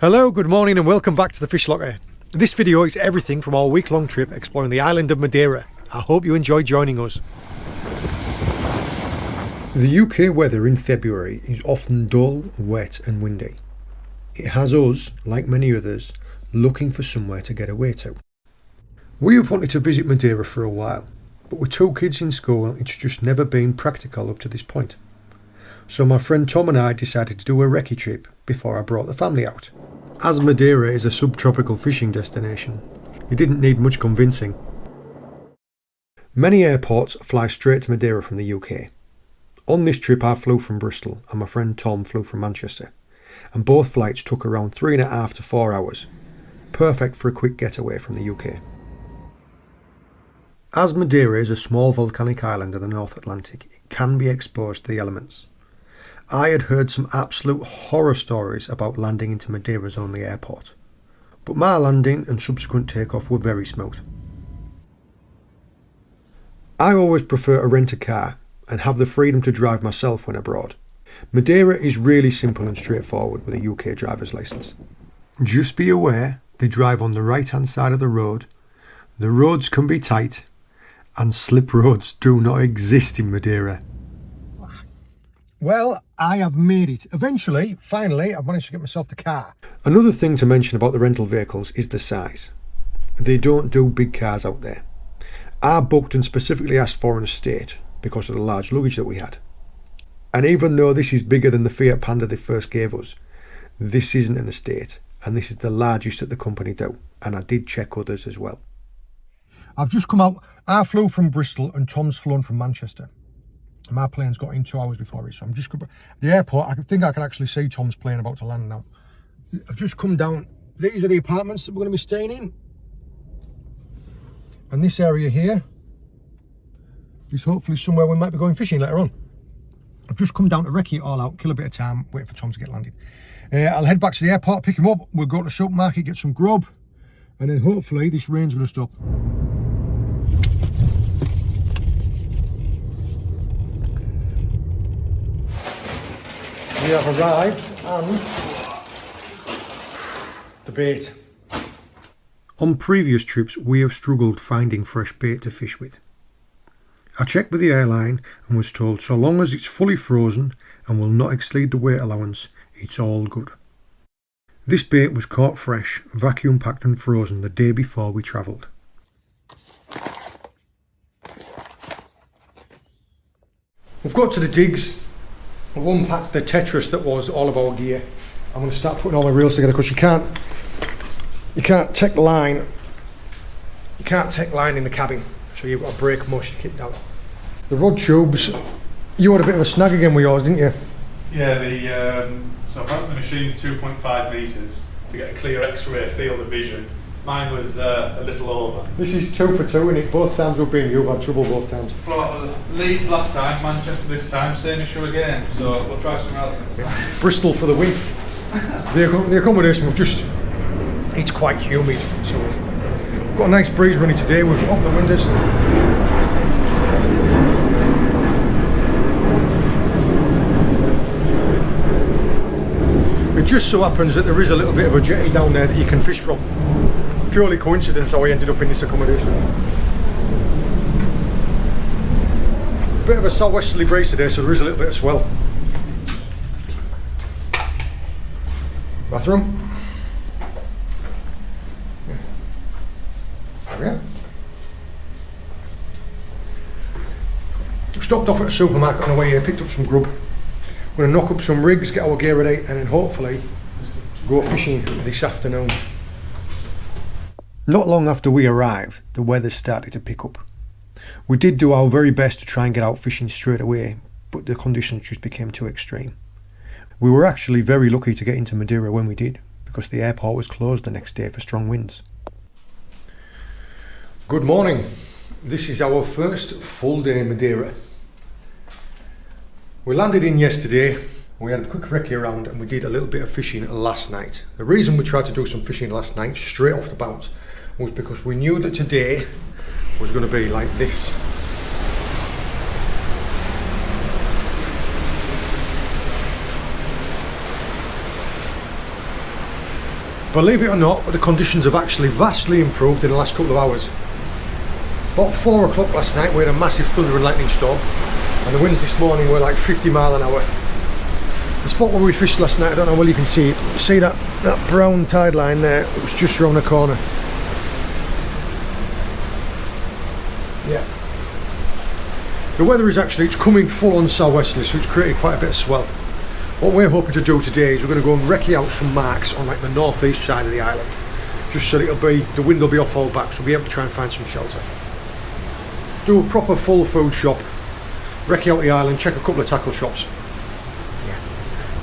Hello, good morning and welcome back to the Fish Locker. This video is everything from our week-long trip exploring the island of Madeira. I hope you enjoy joining us. The UK weather in February is often dull, wet and windy. It has us, like many others, looking for somewhere to get away to. We have wanted to visit Madeira for a while, but with two kids in school it's just never been practical up to this point. So my friend Tom and I decided to do a recce trip before I brought the family out. As Madeira is a subtropical fishing destination, it didn't need much convincing. Many airports fly straight to Madeira from the UK. On this trip I flew from Bristol and my friend Tom flew from Manchester, and both flights took around 3.5 to 4 hours, perfect for a quick getaway from the UK. As Madeira is a small volcanic island in the North Atlantic, it can be exposed to the elements. I had heard some absolute horror stories about landing into Madeira's only airport, but my landing and subsequent takeoff were very smooth. I always prefer to rent a car and have the freedom to drive myself when abroad. Madeira is really simple and straightforward with a UK driver's licence. Just be aware they drive on the right hand side of the roads can be tight, and slip roads do not exist in Madeira. Well, I have made it. Eventually, finally, I've managed to get myself the car. Another thing to mention about the rental vehicles is the size. They don't do big cars out there. I booked and specifically asked for an estate because of the large luggage that we had. And even though this is bigger than the Fiat Panda they first gave us, this isn't an estate, and this is the largest that the company do. And I did check others as well. I've just come out. I flew from Bristol and Tom's flown from Manchester. My plane's got in 2 hours before it, so I'm just the airport. I think I can actually see Tom's plane about to land now. I've just come down. These are the apartments that we're going to be staying in, and this area here is hopefully somewhere we might be going fishing later on. I've just come down to recce it all out, kill a bit of time, waiting for Tom to get landed. I'll head back to the airport, pick him up. We'll go to the supermarket, get some grub, and then hopefully this rain's going to stop. We have arrived, and the bait. On previous trips we have struggled finding fresh bait to fish with. I checked with the airline and was told so long as it's fully frozen and will not exceed the weight allowance, it's all good. This bait was caught fresh, vacuum packed and frozen the day before we travelled. We've got to the digs. I've unpacked the Tetris that was all of our gear. I'm going to start putting all my reels together because you can't take line. You can't take line in the cabin, so you've got to break most of your kit down. The rod tubes. You had a bit of a snag again with yours, didn't you? Yeah, so apparently the machine's 2.5 metres to get a clear X-ray field of vision. Mine was a little over. This is 2 for 2, and both times we've been, you've had trouble both times. Leeds last time, Manchester this time, same issue again. So we'll try something else next time. Bristol for the win. The accommodation, it's quite humid, so we've got a nice breeze running today. We've opened the windows. It just so happens that there is a little bit of a jetty down there that you can fish from. Purely coincidence how I ended up in this accommodation. Bit of a southwesterly breeze today, so there is a little bit of swell. Bathroom. There we are. Stopped off at a supermarket on the way here, picked up some grub. We're going to knock up some rigs, get our gear ready, and then hopefully go fishing this afternoon. Not long after we arrived, the weather started to pick up. We did do our very best to try and get out fishing straight away, but the conditions just became too extreme. We were actually very lucky to get into Madeira when we did, because the airport was closed the next day for strong winds. Good morning. This is our first full day in Madeira. We landed in yesterday. We had a quick recce around and we did a little bit of fishing last night. The reason we tried to do some fishing last night straight off the bounce was because we knew that today was going to be like this. Believe it or not, the conditions have actually vastly improved in the last couple of hours. About 4 o'clock last night we had a massive thunder and lightning storm, and the winds this morning were like 50 mile an hour. The spot where we fished last night, I don't know whether you can see it. See that brown tide line there? It was just around the corner. Yeah. The weather is actually, it's coming full on southwesterly, so it's created quite a bit of swell. What we're hoping to do today is we're going to go and recce out some marks on like the northeast side of the island, just so it'll be, the wind will be off our back, so we'll be able to try and find some shelter. Do a proper full food shop, recce out the island, check a couple of tackle shops.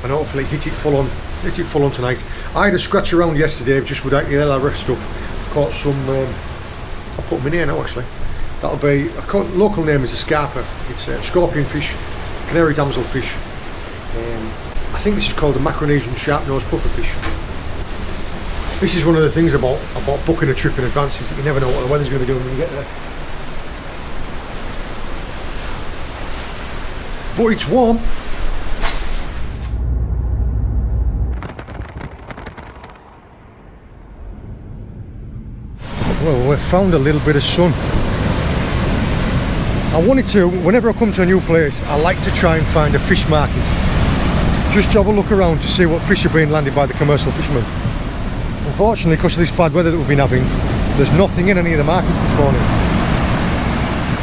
And hopefully hit it full on tonight. I had a scratch around yesterday just with that LRF stuff. Caught some, I'll put them in here now actually. That'll be, local name is a scarper. It's a scorpion fish, canary damselfish. I think this is called a Macaronesian sharp-nosed pufferfish. This is one of the things about booking a trip in advance, is that you never know what the weather's going to do when you get there. But it's warm. Well, we've found a little bit of sun. I wanted to, whenever I come to a new place, I like to try and find a fish market. Just to have a look around to see what fish are being landed by the commercial fishermen. Unfortunately, because of this bad weather that we've been having, there's nothing in any of the markets this morning.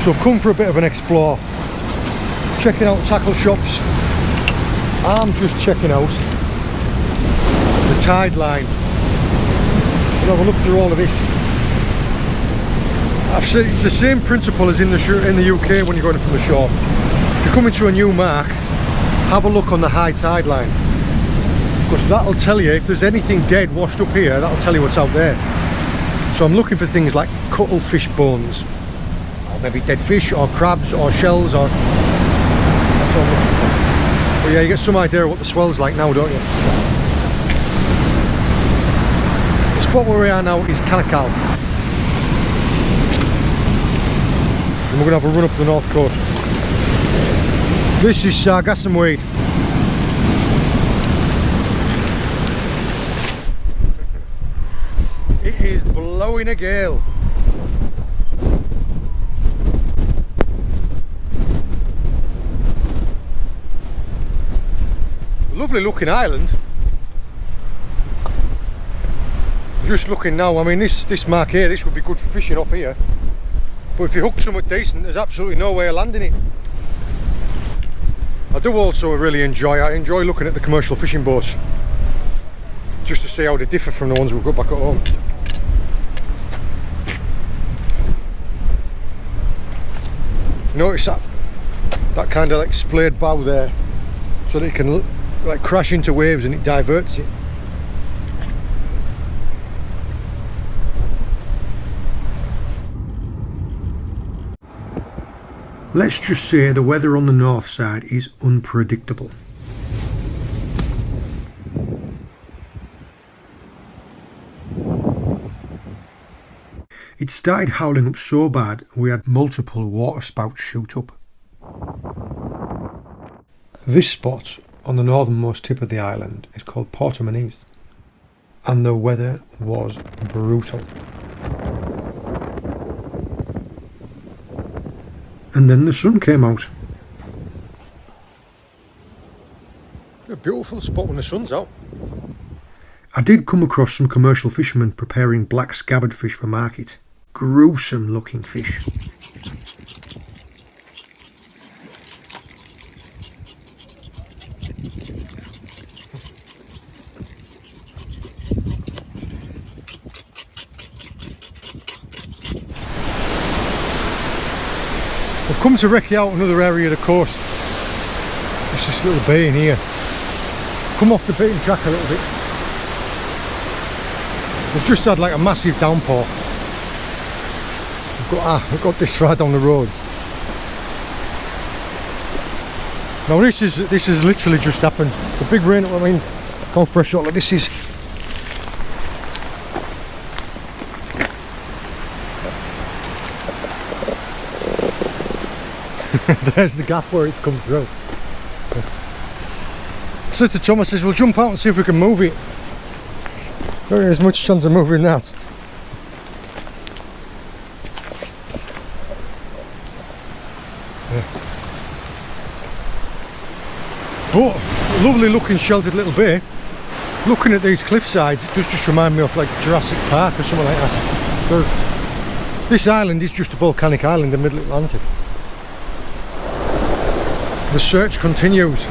So I've come for a bit of an explore. Checking out tackle shops. I'm just checking out the tide line. We'll have a look through all of this. It's the same principle as in the UK when you're going from the shore. If you're coming to a new mark, have a look on the high tide line, because that'll tell you if there's anything dead washed up here. That'll tell you what's out there. So I'm looking for things like cuttlefish bones, or maybe dead fish, or crabs, or shells, or that's what I'm looking for. But yeah, you get some idea of what the swell's like now, don't you? The spot where we are now is Canacal. And we're going to have a run up the north coast. This is sargassum weed. It is blowing a gale. Lovely looking island. Just looking now, I mean this mark here, this would be good for fishing off here. But if you hook somewhat decent, there's absolutely no way of landing it. I do also really enjoy looking at the commercial fishing boats, just to see how they differ from the ones we've got back at home. Notice that kind of like splayed bow there, so that it can like crash into waves and it diverts it. Let's just say the weather on the north side is unpredictable. It started howling up so bad we had multiple water spouts shoot up. This spot on the northernmost tip of the island is called Porto-Muniz, and the weather was brutal. And then the sun came out. A beautiful spot when the sun's out. I did come across some commercial fishermen preparing black scabbard fish for market. Gruesome looking fish. I've come to recce out another area of the coast. Just this little bay in here. Come off the beaten track a little bit. We've just had like a massive downpour. We've got this right down the road. Now this is literally just happened. The big rain, I mean, gone for a shot like this is. There's the gap where it's come through. I said to Tom, I says, we'll jump out and see if we can move it. There is much chance of moving that. But lovely looking sheltered little bay. Looking at these cliff sides, it does just remind me of like Jurassic Park or something like that. This island is just a volcanic island in the middle Atlantic. The search continues.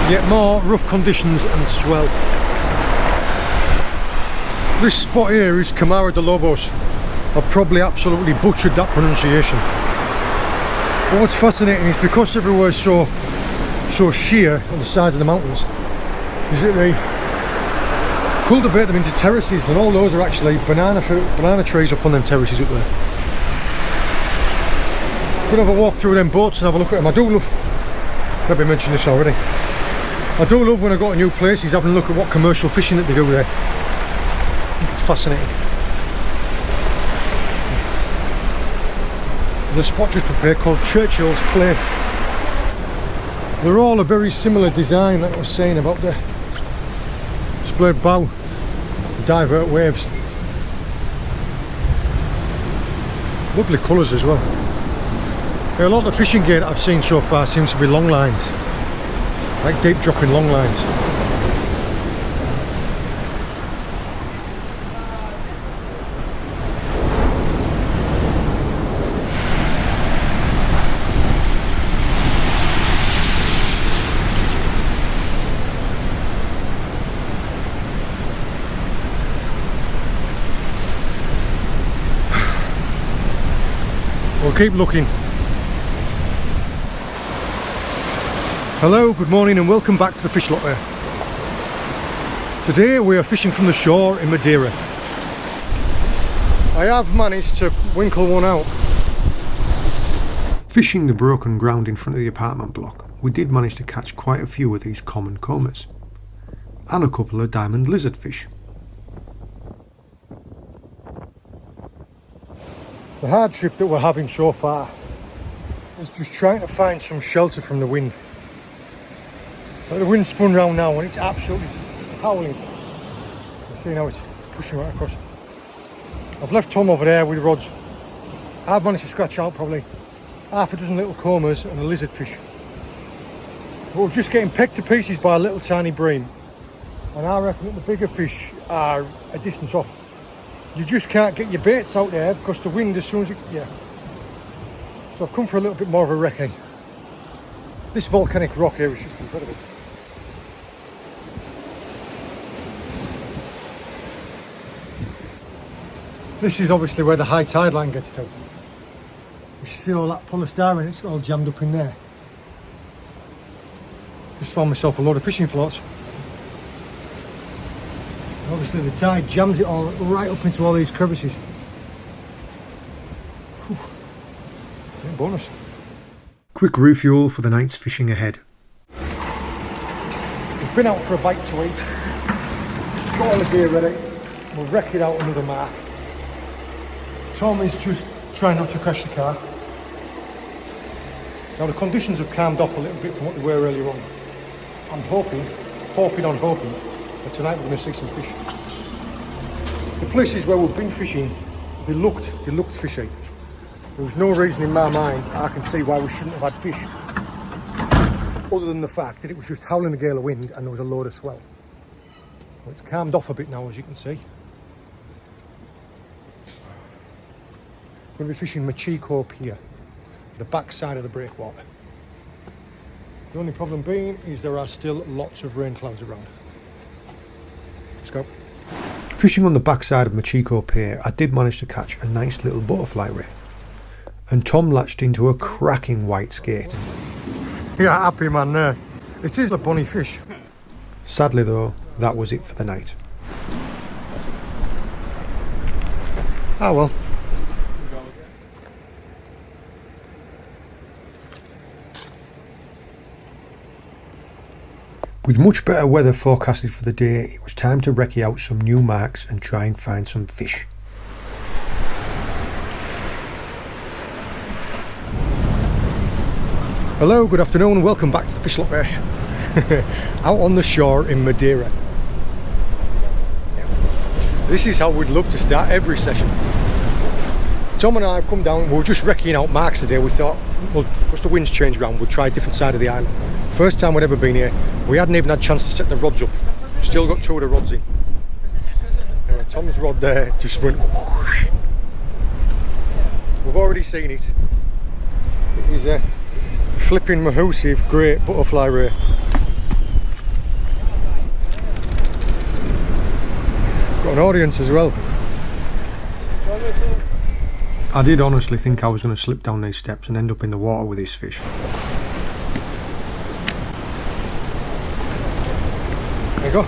Yet more rough conditions and swell. This spot here is Camara de Lobos. I've probably absolutely butchered that pronunciation. But what's fascinating is because everywhere is so sheer on the sides of the mountains, is that they cultivate them into terraces, and all those are actually banana trees up on them terraces up there. Gonna have a walk through them boats and have a look at them. I do love, maybe I mentioned this already, I do love when I go to new places having a look at what commercial fishing that they do there. It's fascinating. There's a spot just up here called Churchill's Place. They're all a very similar design, like I was saying about the splayed bow, divert waves. Lovely colours as well. Yeah, a lot of the fishing gear that I've seen so far seems to be long lines, like deep dropping long lines. We'll keep looking. Hello, good morning and welcome back to the Fish Locker. Today we are fishing from the shore in Madeira. I have managed to winkle one out. Fishing the broken ground in front of the apartment block, we did manage to catch quite a few of these common combers and a couple of diamond lizardfish. The hardship that we're having so far is just trying to find some shelter from the wind. But the wind's spun round now and it's absolutely howling. You see now it's pushing right across. I've left Tom over there with rods. I've managed to scratch out probably half a dozen little combers and a lizardfish. But we're just getting pecked to pieces by a little tiny bream. And I reckon that the bigger fish are a distance off. You just can't get your baits out there because the wind, as soon as it, So I've come for a little bit more of a recce. This volcanic rock here is just incredible. This is obviously where the high tide line gets to. You see all that polystyrene, it's all jammed up in there. Just found myself a load of fishing floats. Obviously the tide jams it all right up into all these crevices. Whew. Bonus. Quick refuel for the night's fishing ahead. We've been out for a bite to eat. Got all the gear ready. We'll wreck it out another mark. Tom is just trying not to crash the car. Now the conditions have calmed off a little bit from what they were earlier on. I'm hoping that tonight we're going to see some fish. The places where we've been fishing, they looked fishy. There was no reason in my mind I can see why we shouldn't have had fish, other than the fact that it was just howling a gale of wind and there was a load of swell. Well, it's calmed off a bit now, as you can see. We're going to be fishing Machico Pier, the back side of the breakwater. The only problem being is there are still lots of rain clouds around. Let's go. Fishing on the backside of Machico Pier, I did manage to catch a nice little butterfly ray, and Tom latched into a cracking white skate. Yeah, happy man there. It is a bonny fish. Sadly though, that was it for the night. Ah well. With much better weather forecasted for the day, it was time to recce out some new marks and try and find some fish. Hello, good afternoon, welcome back to the Fish Locker. Out on the shore in Madeira. This is how we'd love to start every session. Tom and I have come down, we were just wrecking out marks today. We thought, well, once the wind's changed around, we'll try a different side of the island. First time we'd ever been here, we hadn't even had a chance to set the rods up. Still got 2 of the rods in. Anyway, Tom's rod there just went whoosh. We've already seen it. It is a flipping massive great butterfly ray. Got an audience as well. I did honestly think I was going to slip down these steps and end up in the water with this fish. There you go.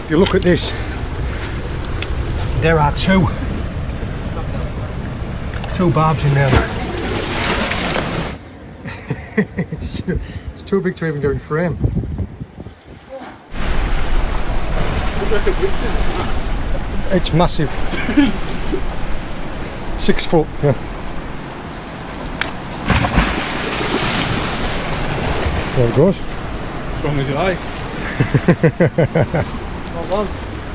If you look at this, there are two barbs in there. It's too big to even go in frame. It's massive. 6 foot. Yeah. There it goes. Strong as you like.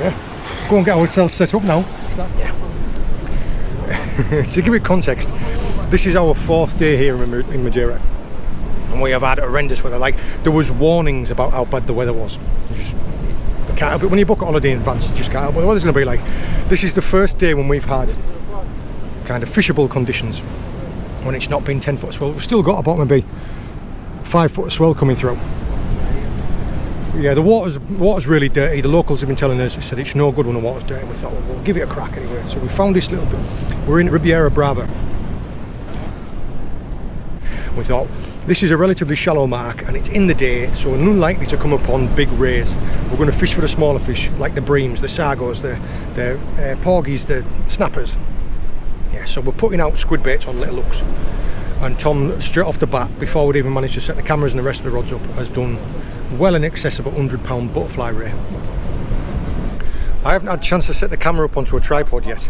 Yeah. Go and get ourselves set up now. Start. Yeah. To give it context, this is our 4th day here in Madeira, and we have had horrendous weather. Like, there was warnings about how bad the weather was. You can't help it. When you book a holiday in advance, you just can't help what the weather's going to be like. This is the first day when we've had kind of fishable conditions, when it's not been 10 foot swell. We've still got about maybe 5 foot swell coming through. Yeah, the water's really dirty. The locals have been telling us, they said it's no good when the water's dirty. We thought, well, we'll give it a crack anyway. So we found this little bit. We're in Riviera Brava. We thought, this is a relatively shallow mark and it's in the day, so we're unlikely to come upon big rays. We're going to fish for the smaller fish, like the breams, the sargos, the porgies, the snappers. Yeah, so we're putting out squid baits on little hooks. And Tom, straight off the bat, before we'd even managed to set the cameras and the rest of the rods up, has done well in excess of a 100-pound butterfly ray. I haven't had a chance to set the camera up onto a tripod yet,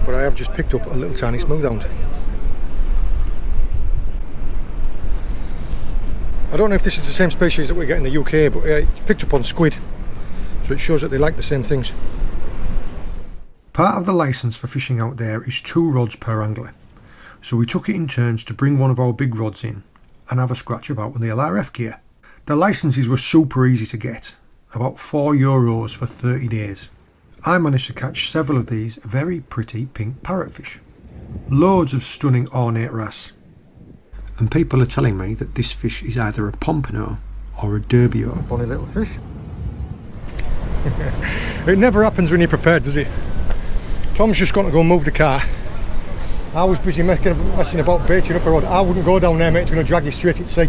but I have just picked up a little tiny smoothhound. I don't know if this is the same species that we get in the UK, but it's picked up on squid, so it shows that they like the same things. Part of the licence for fishing out there is 2 rods per angler, so we took it in turns to bring one of our big rods in and have a scratch about with the LRF gear. The licences were super easy to get, about €4 for 30 days. I managed to catch several of these very pretty pink parrotfish. Loads of stunning ornate wrasse. And people are telling me that this fish is either a pompano or a derbio. Funny little fish. It never happens when you're prepared, does it? Tom's just got to go move the car. I was busy messing about baiting up a rod. I wouldn't go down there, mate. It's going to drag you straight at sea.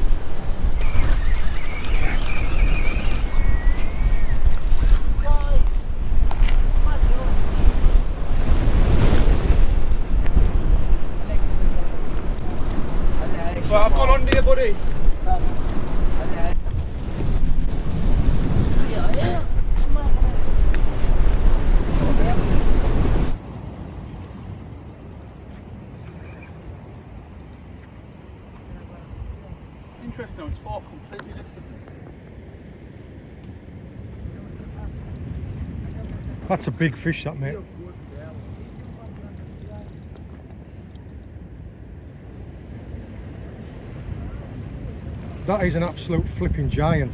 Well, I've gone on here, buddy. Interesting, it's 4 completely different. That's a big fish, that, mate. That is an absolute flipping giant.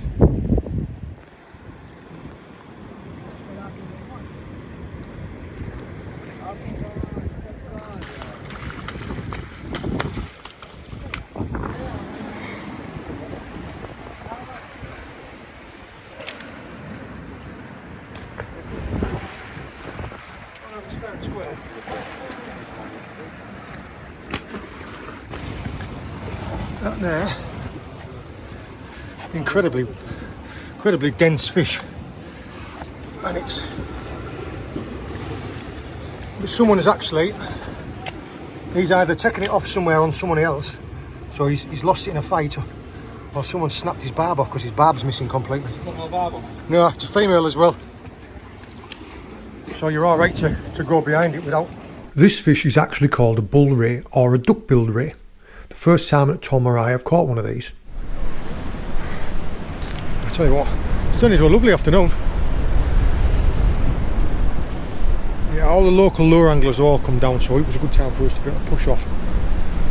That there, incredibly dense fish, and someone has actually, he's either taken it off somewhere on someone else, so he's lost it in a fight, or someone snapped his barb off because his barb's missing completely. Got no barb on? No, it's a female as well, so you're all right to go behind it without This fish is actually called a bull ray or a duck-billed ray. The first time that Tom or I have caught one of these. I tell you what, it's turned into a lovely afternoon. Yeah, all the local lure anglers have all come down, so it was a good time for us to be able to push off.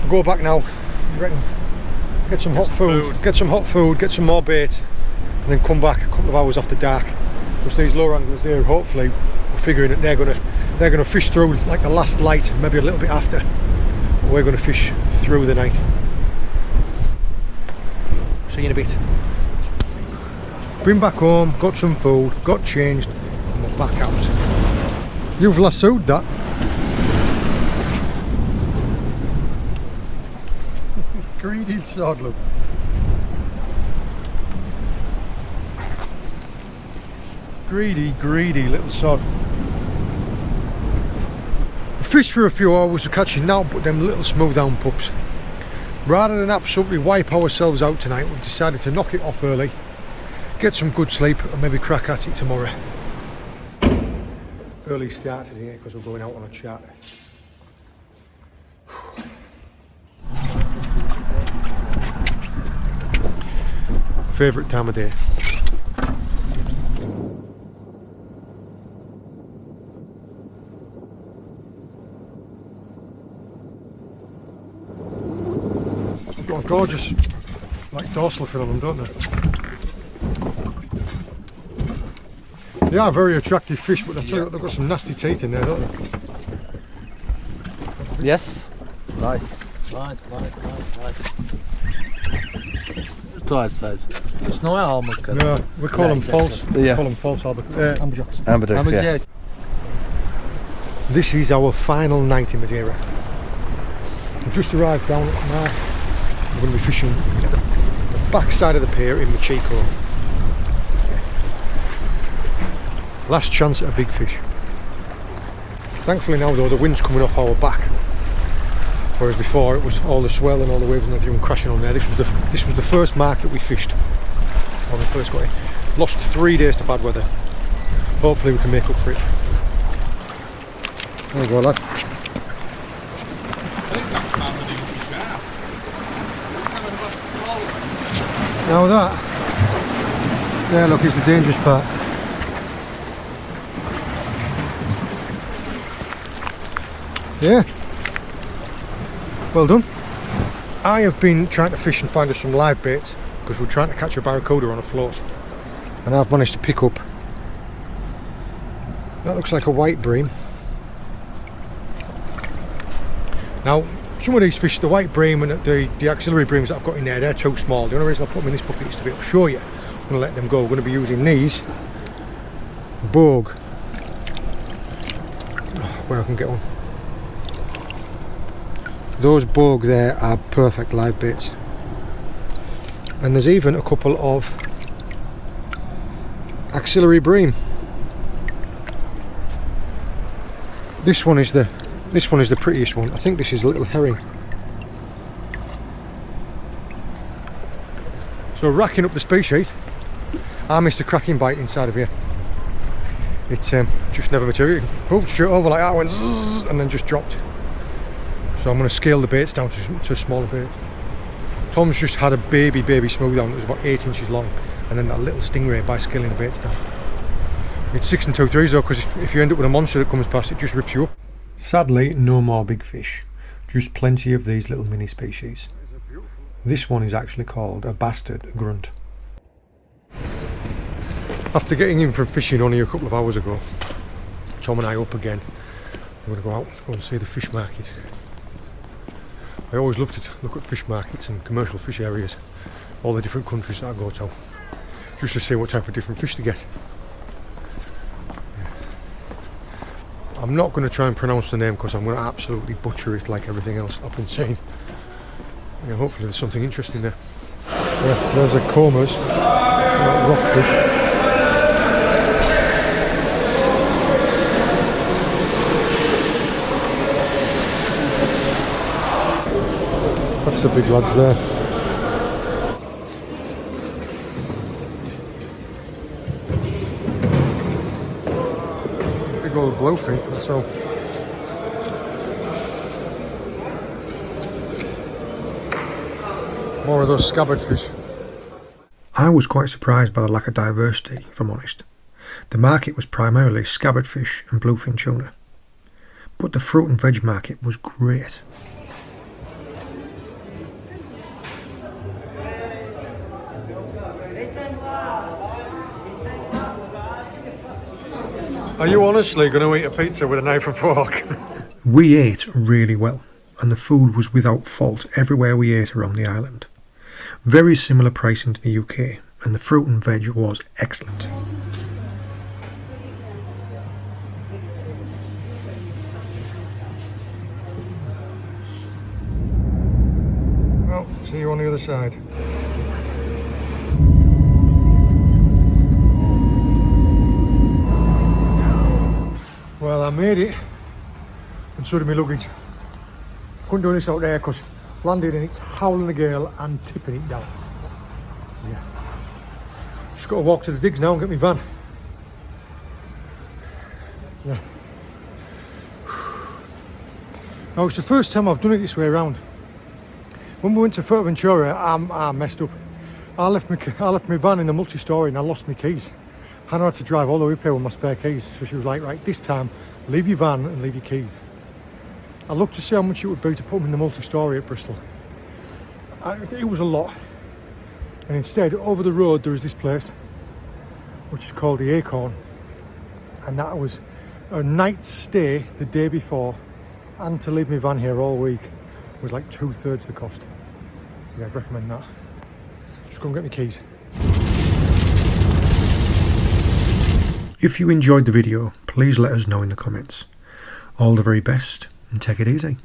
We'll go back now, you reckon? Get some hot food, get some more bait, and then come back a couple of hours after dark. Because these lure anglers here, hopefully, we're figuring that they're gonna fish through like the last light, maybe a little bit after. We're gonna fish through the night. See you in a bit. Been back home, got some food, got changed, and we're back out. You've lassoed that. Greedy sod, look. Greedy little sod. Fish for a few hours we're catching now, but them little smooth down pups. Rather than absolutely wipe ourselves out tonight, we've decided to knock it off early, get some good sleep, and maybe crack at it tomorrow. Early start today because we're going out on a charter. Favourite time of day. Oh, gorgeous, like dorsal fin on them, don't they? They are very attractive fish, but I tell you what, they've got some nasty teeth in there, don't they? Yes. Nice. Twice size. It's no almond. No, we call them false. Yeah. We call them false amberjacks. Amberjacks, yeah. This is our final night in Madeira. We've just arrived down at Mar. We're going to be fishing at the back side of the pier in Machico. Last chance at a big fish. Thankfully now though the wind's coming off our back, whereas before it was all the swell and all the waves and everything crashing on there. This was the first mark that we fished when we first got it. Lost 3 days to bad weather. Hopefully we can make up for it. There we go, lad. Now that, there look, it's the dangerous part. Yeah, well done. I have been trying to fish and find us some live baits because we're trying to catch a barracuda on a float, and I've managed to pick up, that looks like a white bream. Now some of these fish, the white bream and the auxiliary breams that I've got in there, they're too small. The only reason I put them in this bucket is to be able to show you. I'm going to let them go. We're going to be using these bogue, where I can get one. Those bogue there are perfect live baits, and there's even a couple of auxiliary bream. This one is the prettiest one. I think this is a little herring. So racking up the species, I missed a cracking bite inside of here. It just never materialized. Hooked straight over like that, went zzz, and then just dropped. So I'm going to scale the baits down to smaller baits. Tom's just had a baby smooth down that was about 8 inches long, and then that little stingray by scaling the baits down. It's 6 2/3 though, because if you end up with a monster that comes past, it just rips you up. Sadly, no more big fish, just plenty of these little mini species. This one is actually called a bastard grunt. After getting in from fishing only a couple of hours ago, Tom and I up again. We're going to go out and see the fish market. I always love to look at fish markets and commercial fish areas, all the different countries that I go to, just to see what type of different fish to get. I'm not going to try and pronounce the name because I'm going to absolutely butcher it like everything else I've been saying. Yeah, hopefully there's something interesting there. Yeah, there's a comas, rockfish. That's the big lads there. Big old blowfin, that's all. More of those scabbard fish. I was quite surprised by the lack of diversity, if I'm honest. The market was primarily scabbard fish and bluefin tuna. But the fruit and veg market was great. Are you honestly going to eat a pizza with a knife and fork? We ate really well, and the food was without fault everywhere we ate around the island. Very similar pricing to the UK, and the fruit and veg was excellent. Well, see you on the other side. Well, I made it, and so did my luggage. Couldn't do this out there because landed and it's howling a gale and tipping it down. Yeah. Just got to walk to the digs now and get my van. Yeah. Now it's the first time I've done it this way around. When we went to Fuerteventura, I messed up. I left my van in the multi-story and I lost my keys. Hannah had to drive all the way up here with my spare keys, so she was like, right, this time, leave your van and leave your keys. I looked to see how much it would be to put them in the multi-story at Bristol. It was a lot. And instead, over the road, there was this place, which is called the Acorn. And that was a night's stay the day before, and to leave my van here all week was like 2/3 the cost. So yeah, I'd recommend that. Just go and get my keys. If you enjoyed the video, please let us know in the comments. All the very best and take it easy.